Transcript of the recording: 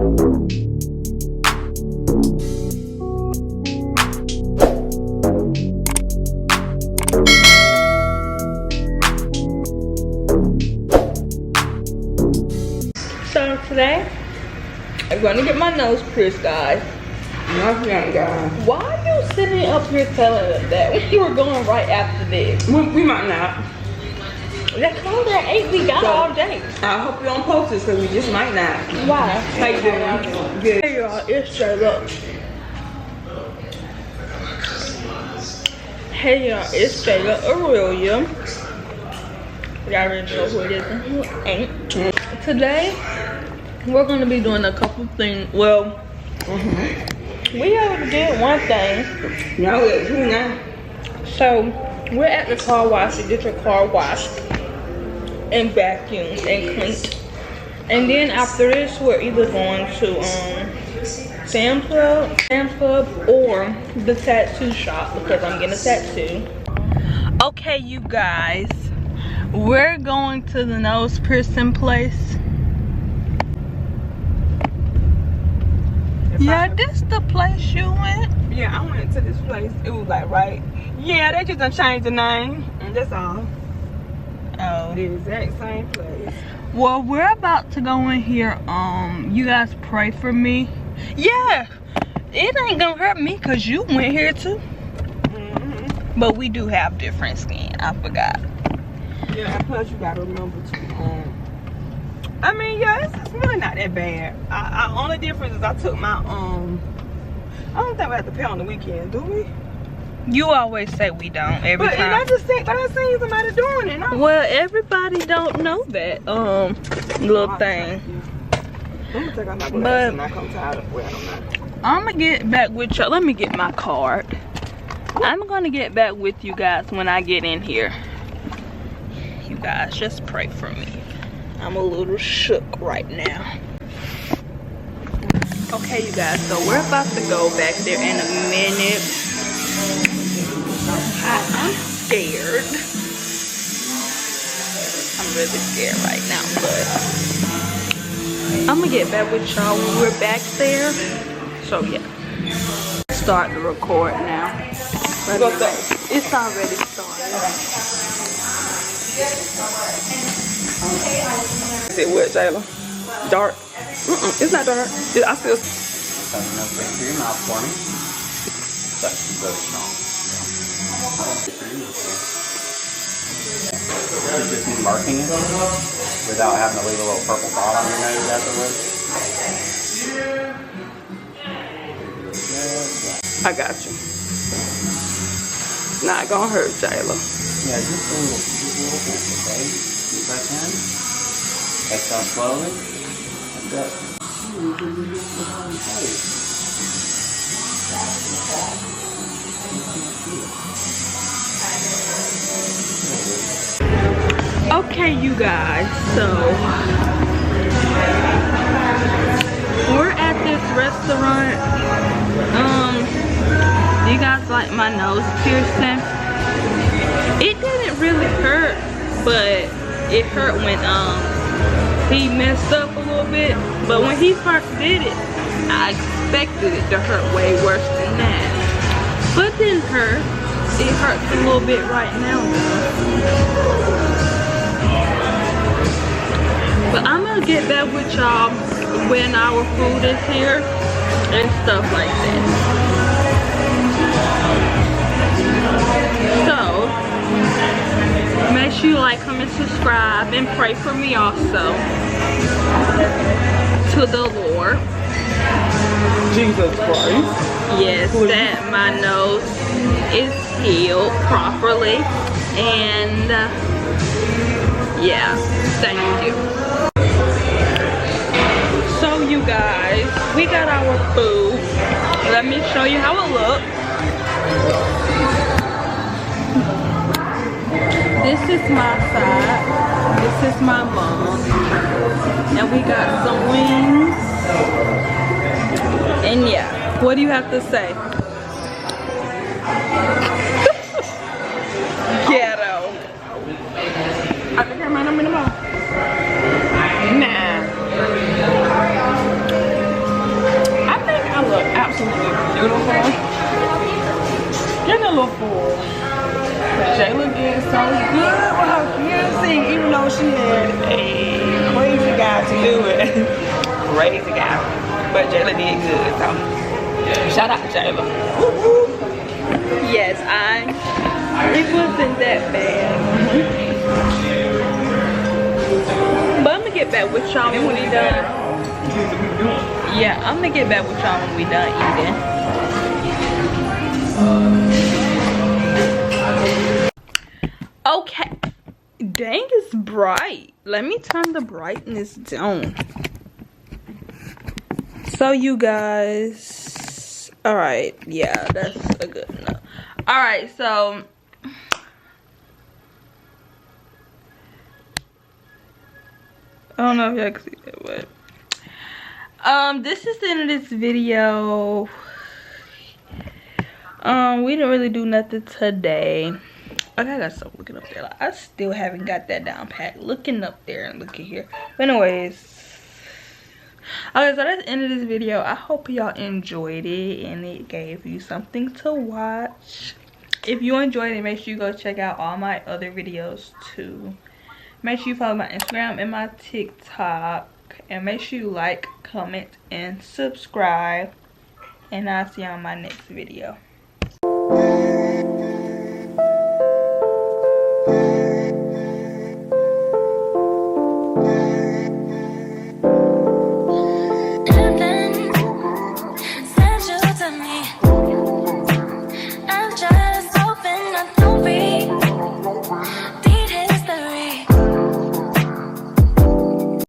So today, I'm going to get my nose pierced, guys. Nothing, guys. Why are you sitting up here telling us that when you were going right after this? We might not. That's called at 8. We got all day. I hope you don't post this because we just might not. Why? How you doing? Good. Hey y'all, it's straight up. Hey y'all, it's straight up Aurelia. Y'all already know who it is and who ain't. Today, we're gonna be doing a couple things. Well, we already did one thing. No, who not? So, we're at the car wash to get your car washed and vacuumed and cleaned. And then after this, we're either going to Sam's Club or the tattoo shop because I'm getting a tattoo. Okay, you guys, we're going to the nose piercing place. Yeah, this the place you went? Yeah, I went to this place. It was like right. Yeah, they just done changed the name, and that's all. Oh. The exact same place. Well, we're about to go in here. You guys pray for me. Yeah, it ain't gonna hurt me because you went here too. But we do have different skin. I forgot. Yeah, and plus you gotta remember to I mean, yeah, it's really not that bad. Only difference is I took my I don't think we have to pay on the weekend, do we? You always say we don't every time. I seen somebody doing it. Well, everybody don't know that little thing. I'm gonna take out my glasses and I come tired of wearing them. I'm gonna get back with you. Let me get my card. I'm gonna get back with you guys when I get in here. You guys just pray for me. I'm a little shook right now. Okay, you guys, so we're about to go back there in a minute. I'm scared. I'm really scared right now, but I'm gonna get back with y'all when we're back there. So yeah, start to record now. It's already started. Is it what, Jayla? Dark? It's not dark. I still. Through your mouth for me. That's very strong. You just be marking it without having to leave a little purple dot on your nose afterwards. I got you. It's not gonna hurt, Jayla. Yeah, just a little bit, okay? You press in. Exhale slowly. That's it. Okay, you guys, so we're at this restaurant. You guys like my nose piercing? It didn't really hurt, but it hurt when he messed up a little bit. But when he first did it, I expected it to hurt way worse than that. But it didn't hurt. It hurts a little bit right now though. But I'm gonna get back with y'all when our food is here and stuff like that. So make sure you like, comment, subscribe, and pray for me also to the Lord. Jesus Christ. Yes, that my nose is healed properly. And yeah, thank you. So you guys, we got our food. Let me show you how it looks. This is my side. This is my mom. And we got some wings. And yeah, what do you have to say? Ghetto. I think I might have been in the mouth. Nah. hired a crazy guy to do it. Crazy guy. But Jayla did good, so shout out to Jayla. Yes, it wasn't that bad. But I'm gonna get back with y'all when we done. Yeah, I'm gonna get back with y'all when we done eating. Okay. Dang, it's bright. Let me turn the brightness down. So you guys, all right, yeah, that's a good enough. All right, so I don't know if y'all can see that, but this is the end of this video. We didn't really do nothing today. Okay, I gotta stop looking up there. Like, I still haven't got that down pat. Looking up there and looking here. But anyways, okay, so that's the end of this video. I hope y'all enjoyed it and it gave you something to watch. If you enjoyed it, make sure you go check out all my other videos too. Make sure you follow my Instagram and my TikTok. And make sure you like, comment, and subscribe. And I'll see you on my next video.